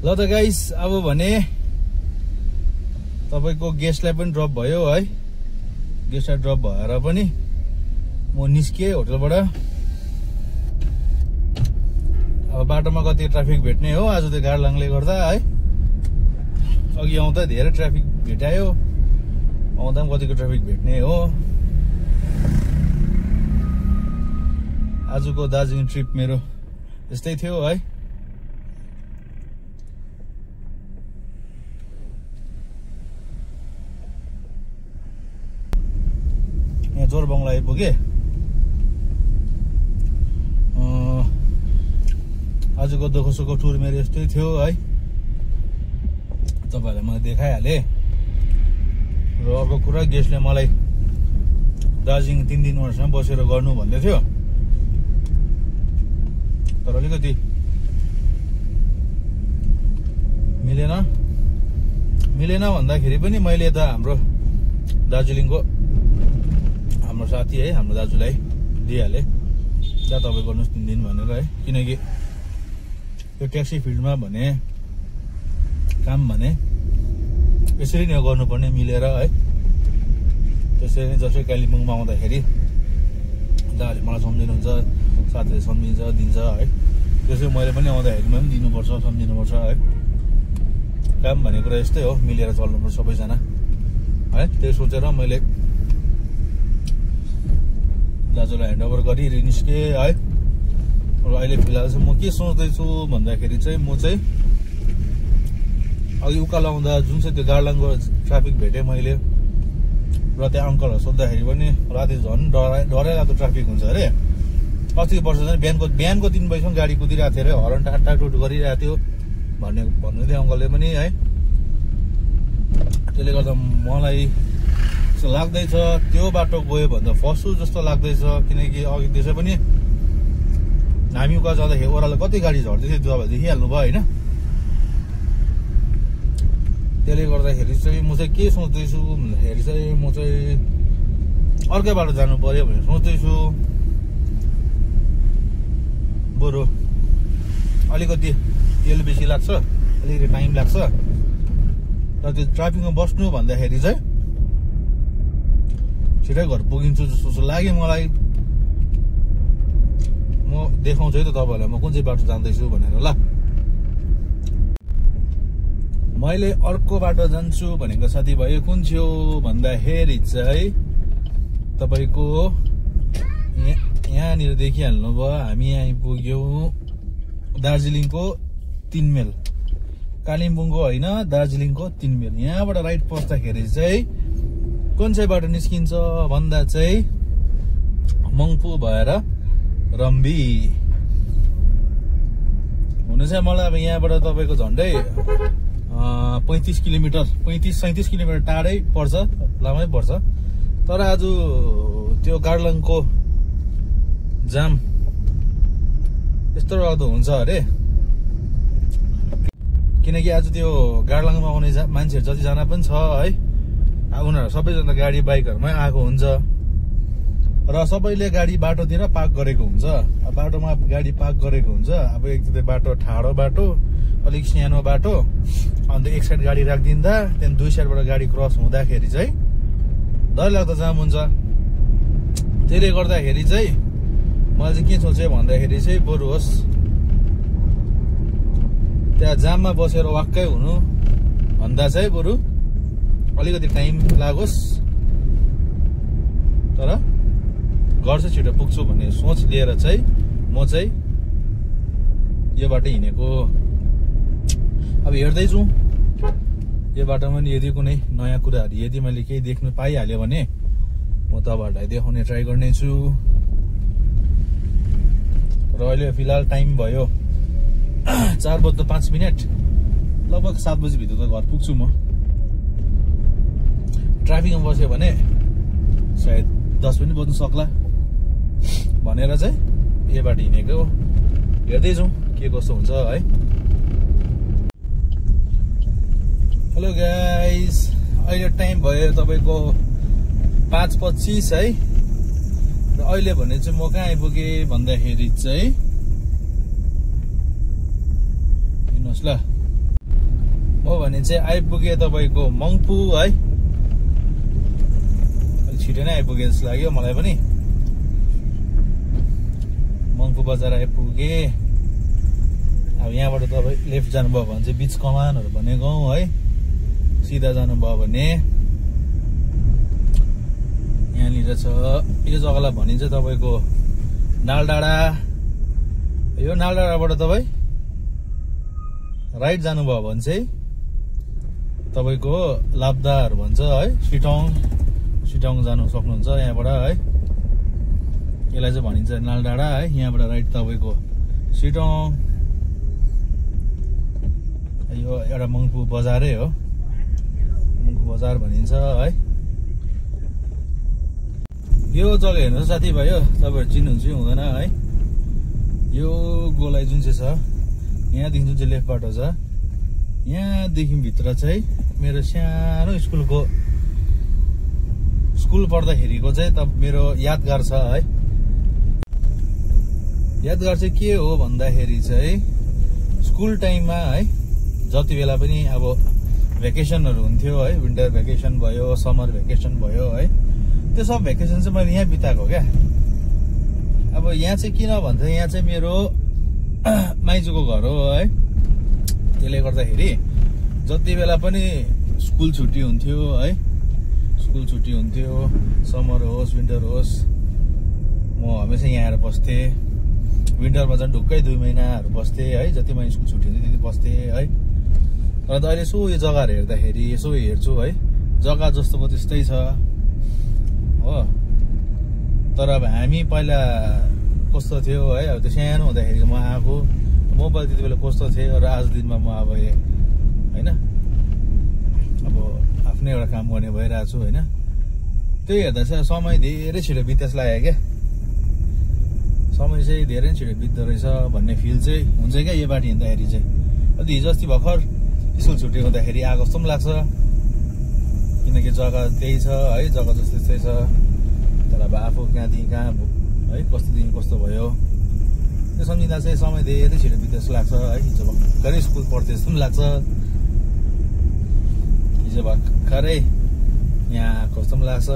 ल त गाइस, अब भने तपाईको गेस्टलाई पनि ड्रप भयो है। गेस्टलाई ड्रप भएर पनि म निस्के होटलबाट। अब बाटोमा कति ट्राफिक भेट्ने हो आज त गार्लाङले गर्दा है। अघि आउँदा धेरै ट्राफिक भेटायो, आउँदा पनि कतिको ट्राफिक भेट्ने हो। आजको दार्जिलिङ ट्रिप मेरो यस्तै थियो है। यहाँ जोरबङ्गला आइपुगे। आजको दुःख सुखको टुर मेरो यस्तै थियो है। तपाईहरुलाई मैले देखाइहालेँ। र अर्को कुरा, गेस्टले मलाई दार्जिलिङ 3 दिन उनीहरुसँग बसेर गर्नु भन्दै थियो, तर अलिकति मिलेन भन्दाखेरि पनि मैले त हाम्रो दार्जिलिङको हाम्रो साथी है, हाम्रो दाजुलाई दिइहालेँ, त्यहाँ तपाईँ गर्नुहोस् 3 दिन भनेर है। किनकि यो ट्याक्सी फिल्डमा भने काम भने यसरी नै गर्नुपर्ने, मिलेर है। त्यसरी नै जसै कालिम्पोङमा आउँदाखेरि दाले मलाई सम्झिनुहुन्छ, साथीले सम्झिन्छ, दिन्छ है। त्यसै मैले पनि आउँदाखेरि पनि दिनुपर्छ, सम्झिनुपर्छ है। काम भन्ने कुरा यस्तै हो, मिलेर चल्नुपर्छ सबैजना है। त्यही सोचेर मैले दाजुलाई ह्यान्डओभर गरी निस्के है। र अहिले फिलहाल चाहिँ म के सोच्दैछु भन्दाखेरि चाहिँ म चाहिँ अघि उकालो आउँदा जुन चाहिँ त्यो गार्लाङको ट्राफिक भेटेँ मैले, र त्यहाँ अङ्कलहरू सोद्धाखेरि पनि राति झन् डराइलाग्दो ट्राफिक हुन्छ अरे। अस्तिको वर्ष चाहिँ बिहानको 3 बजीसम्म गाडी कुदिरहेको थियो अरे, हर्न टाटुटु गरिरहेको थियो भन्नु थियो अङ्कलले पनि है। त्यसले गर्दा मलाई लाग्दैछ त्यो बाटो गयो भन्दा फसु जस्तो लाग्दैछ। किनकि अघि त्यसै पनि हामी उका जाँदाखेरि ओह्रालो कति गाडी झर्दै थियो, त्यो अब देखिहाल्नु भयो होइन। त्यसले गर्दाखेरि चाहिँ म चाहिँ के सोच्दैछु भन्दाखेरि चाहिँ म चाहिँ अर्कै बाटो जानु पर्यो भनेर सोच्दैछु। बरु अलिकति तेल बेसी लाग्छ, अलिकति टाइम लाग्छ, र त्यो ट्राफिकमा बस्नु भन्दाखेरि चाहिँ छिटै घर पुगिन्छु जस्तो लाग्यो मलाई। म देखाउँछु है त तपाईँहरूलाई म कुन चाहिँ बाटो जाँदैछु भनेर। ल, मैले अर्को बाटो जान्छु भनेको साथीभाइ कुन थियो भन्दाखेरि चाहिँ तपाईँको यहाँनिर देखिहाल्नु भयो। हामी आइपुग्यौँ दार्जिलिङको 3 माइल, कालिम्पोङको होइन दार्जिलिङको 3 माइल। यहाँबाट राइट पस्दाखेरि चाहिँ कुन चाहिँ बाटो निस्किन्छ भन्दा चाहिँ मङ्पू भएर रम्बी हुनु चाहिँ मलाई अब यहाँबाट तपाईँको झन्डै 35 किलोमिटर 35-37 किलोमिटर टाढै पर्छ, लामै पर्छ। तर आज त्यो गार्लाङको जाम यस्तो लाग्दो हुन्छ अरे। किनकि आज त्यो गार्लाङमा आउने मान्छेहरू जतिजना पनि छ है, उनीहरू सबैजना गाडी बाइकहरूमै आएको हुन्छ, र सबैले गाडी बाटोतिर पार्क गरेको हुन्छ। बाटोमा गाडी पार्क गरेको हुन्छ। अब एक त बाटो ठाडो बाटो, अलिक सानो बाटो, अन्त एक साइड गाडी राखिदिँदा त्यहाँदेखि 2 साइडबाट गाडी क्रस हुँदाखेरि चाहिँ डरलाग्दो जाम हुन्छ। त्यसले गर्दाखेरि चाहिँ मैले चाहिँ के सोचेँ भन्दाखेरि चाहिँ बरु होस् त्यहाँ जाममा बसेर वाक्कै हुनु भन्दा चाहिँ बरु अलिकति टाइम लागोस्, तर घर चाहिँ छिटो पुग्छु भन्ने सोच लिएर चाहिँ म चाहिँ यो बाटो हिँडेको। अब हेर्दैछु यो बाटोमा नि यदि कुनै नयाँ कुराहरू यदि मैले केही देख्नु पाइहाल्यो भने म तपाईँहरूलाई देखाउने ट्राई गर्नेछु। र अहिले फिलहाल टाइम भयो 4:05, लगभग 7 बजी भित्र त घर पुग्छु म। ट्राफिकमा बस्यो भने सायद 10 पनि बज्नु सक्ला भनेर चाहिँ यो बाटो हिँडेको। हेर्दैछौँ के कस्तो हुन्छ है। हेलो गाइस, अहिले टाइम भयो तपाईँको 5:25 है। र अहिले भने चाहिँ म कहाँ आइपुगेँ भन्दाखेरि चाहिँ हेर्नुहोस् ल, म भने चाहिँ आइपुगे तपाईँको मङ्पू है। अलिक छिटो नै आइपुगे जस्तो लाग्यो मलाई पनि। मङ्पू बजार आइपुगे। अब यहाँबाट तपाईँ लेफ्ट जानुभयो भने चाहिँ बीच कमानहरू भन्ने गाउँ है। सिधा जानुभयो भने यहाँनिर छ। यो जग्गालाई भनिन्छ तपाईँको नालडाँडा। यो नालडाँडाबाट तपाईँ राइट जानुभयो भने चाहिँ तपाईँको लाब्दाहरू भन्छ है। सिटोङ जानु सक्नुहुन्छ यहाँबाट है। यसलाई चाहिँ भनिन्छ नालडाँडा है। यहाँबाट राइट तपाईँको सिटोङ। यो एउटा मङ्पू बजारै हो, मङ्पू बजार भनिन्छ है। यो जग्गा हेर्नुहोस् साथीभाइ, हो तपाईँहरू चिन्नुहुन्छ हुँदैन है। यो गोलाइ जुन चाहिँ छ यहाँदेखि जुन चाहिँ लेफ्ट बाटो छ, यहाँदेखि भित्र चाहिँ मेरो सानो स्कुल पढ्दाखेरिको चाहिँ मेरो यादगार छ है। यादगार चाहिँ के हो भन्दाखेरि चाहिँ स्कुल टाइममा है, जति बेला पनि अब भेकेसनहरू हुन्थ्यो है। विन्टर भेकेसन भयो, समर भेकेसन भयो है। त्यो सब भेकेसन चाहिँ मैले यहाँ बिताएको क्या। अब यहाँ चाहिँ किन भन्छ, यहाँ चाहिँ मेरो माइजूको घर हो है। त्यसले गर्दाखेरि जति बेला पनि स्कुल छुट्टी हुन्थ्यो है, स्कुल छुट्टी हुन्थ्यो, समर होस् विन्टर होस्, म हमेसा यहाँ आएर बस्थेँ। विन्टरमा झन् ढुक्कै 2 महिनाहरू बस्थेँ है। जति महिना स्कुल छुट्टी हुन्थ्यो त्यति बस्थेँ है। र अहिले यसो यो जग्गाहरू हेर्दाखेरि यसो हेर्छु है, जग्गा जस्तोको त्यस्तै छ हो। तर अब हामी पहिला कस्तो थियो है, अब त्यो सानो हुँदाखेरि म आएको, मोबाइल त्यति बेला कस्तो थियो र आज दिनमा म अब होइन अब आफ्नै एउटा काम गर्ने भइरहेको छु होइन। त्यही हेर्दा चाहिँ समय धेरै छिटो बित्दै लाग्यो क्या। समय चाहिँ धेरै छिटो बित्दो रहेछ भन्ने फिल चाहिँ हुन्छ क्या यो बाटो हिँड्दाखेरि चाहिँ। हिजो अस्ति भर्खर स्कुल छुट्टी हुँदाखेरि आएको जस्तो पनि लाग्छ, किनकि जग्गा त्यही छ है, जग्गा जस्तो त्यस्तै छ। तर अब आफू कहाँदेखि कहाँ है, कस्तोदेखि कस्तो भयो त्यो सम्झिँदा चाहिँ समय धेरै छिटो बित्दै जस्तो लाग्छ है। हिजो भर्खरै स्कुल पढ्थ्यो जस्तो पनि लाग्छ, हिजो भर्खरै यहाँ आएको जस्तो पनि लाग्छ।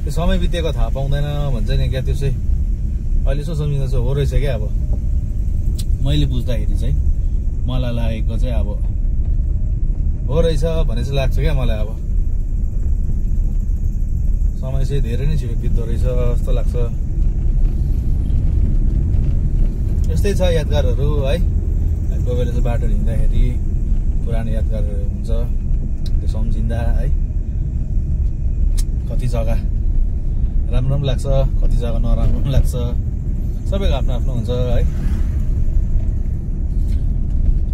त्यो समय बितेको थाहा पाउँदैन भन्छ नि क्या। त्यो चाहिँ अहिले यसो सम्झिँदा चाहिँ हो रहेछ क्या। अब मैले बुझ्दाखेरि चाहिँ मलाई लागेको चाहिँ अब हो रहेछ भन्ने चाहिँ लाग्छ क्या मलाई। अब समय चाहिँ धेरै नै छिटो बित्दो रहेछ जस्तो लाग्छ। यस्तै छ यादगारहरू है। कोही बेला चाहिँ बाटो हिँड्दाखेरि पुरानो यादगारहरू हुन्छ, त्यो सम्झिँदा है। कति जग्गा राम्रो पनि लाग्छ, कति जग्गा नराम्रो पनि लाग्छ। सबैको आफ्नो आफ्नो हुन्छ है।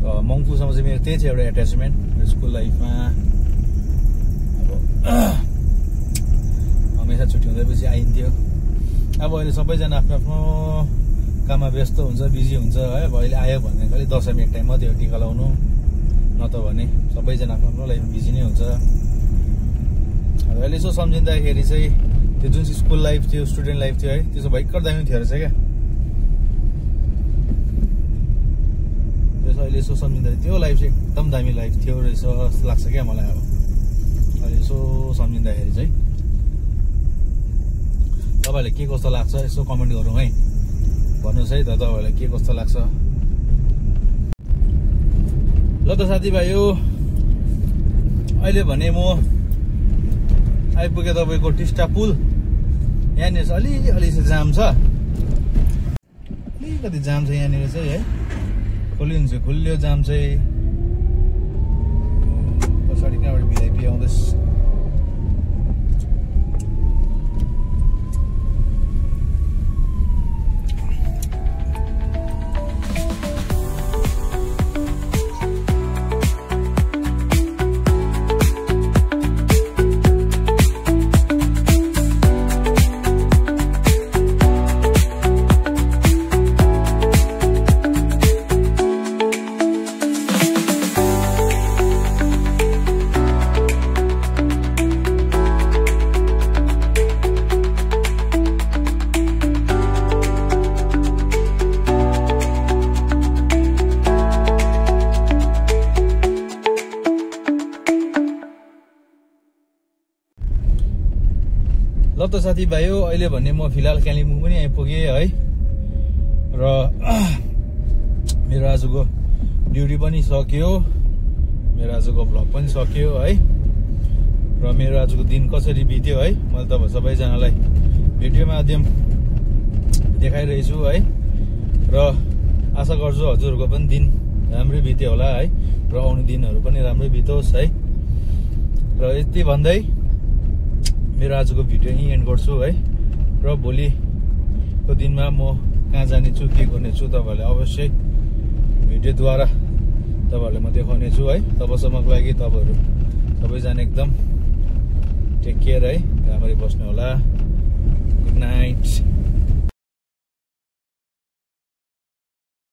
मङ्पूसँग चाहिँ मेरो त्यही छ एउटा एट्याचमेन्ट मेरो स्कुल लाइफमा। अब हमेसा छुट्टी हुँदैपछि आइन्थ्यो। अब अहिले सबैजना आफ्नो आफ्नो काममा व्यस्त हुन्छ, बिजी हुन्छ है। अब अहिले आयो भने खालि दसैँमा एक टाइम मात्रै हो टिका लगाउनु, नत्र भने सबैजना आफ्नो आफ्नो लाइफमा बिजी नै हुन्छ। अब अहिले यसो सम्झिँदाखेरि चाहिँ त्यो जुन चाहिँ स्कुल लाइफ थियो, स्टुडेन्ट लाइफ थियो है, त्यो चाहिँ भयङ्कर दामी थियो रहेछ क्या। अहिले यसो सम्झिँदा त्यो लाइफ चाहिँ एकदम दामी लाइफ थियो रहेछ जस्तो लाग्छ क्या मलाई। अब अहिले यसो सम्झिँदाखेरि चाहिँ तपाईँहरूलाई के कस्तो लाग्छ यसो कमेन्ट गरौँ है, भन्नुहोस् है त तपाईँहरूलाई के कस्तो लाग्छ। ल त साथीभाइयो, अहिले भने म आइपुगेँ तपाईँको टिस्टा पुल। यहाँनिर चाहिँ अलि जाम छ, अलिकति जाम छ यहाँनिर चाहिँ है। खुल्यो जाम चाहिँ। पछाडि कहाँबाट भिआइपी आउँदैछ। त साथीभाइ हो अहिले भने म फिलहाल कालिम्पोङ पनि आइपुगेँ है र मेरो आजको ड्युटी पनि सक्यो मेरो आजको भ्लग पनि सक्यो है र मेरो आजको दिन कसरी बित्यो है मैले तपाईँ सबैजनालाई भिडियो माध्यम देखाइरहेछु है र आशा गर्छु हजुरहरूको पनि दिन राम्रै बित्यो होला है र आउने दिनहरू पनि राम्रै बितोस् है र यति भन्दै मेरो आजको भिडियो यहीँ एन्ड गर्छु है र भोलिको दिनमा म कहाँ जानेछु के गर्नेछु तपाईँहरूले अवश्य भिडियोद्वारा तपाईँहरूलाई म देखाउनेछु है तबसम्मको लागि तपाईँहरू सबैजना एकदम टेक केयर है राम्ररी बस्नु होला गुड नाइट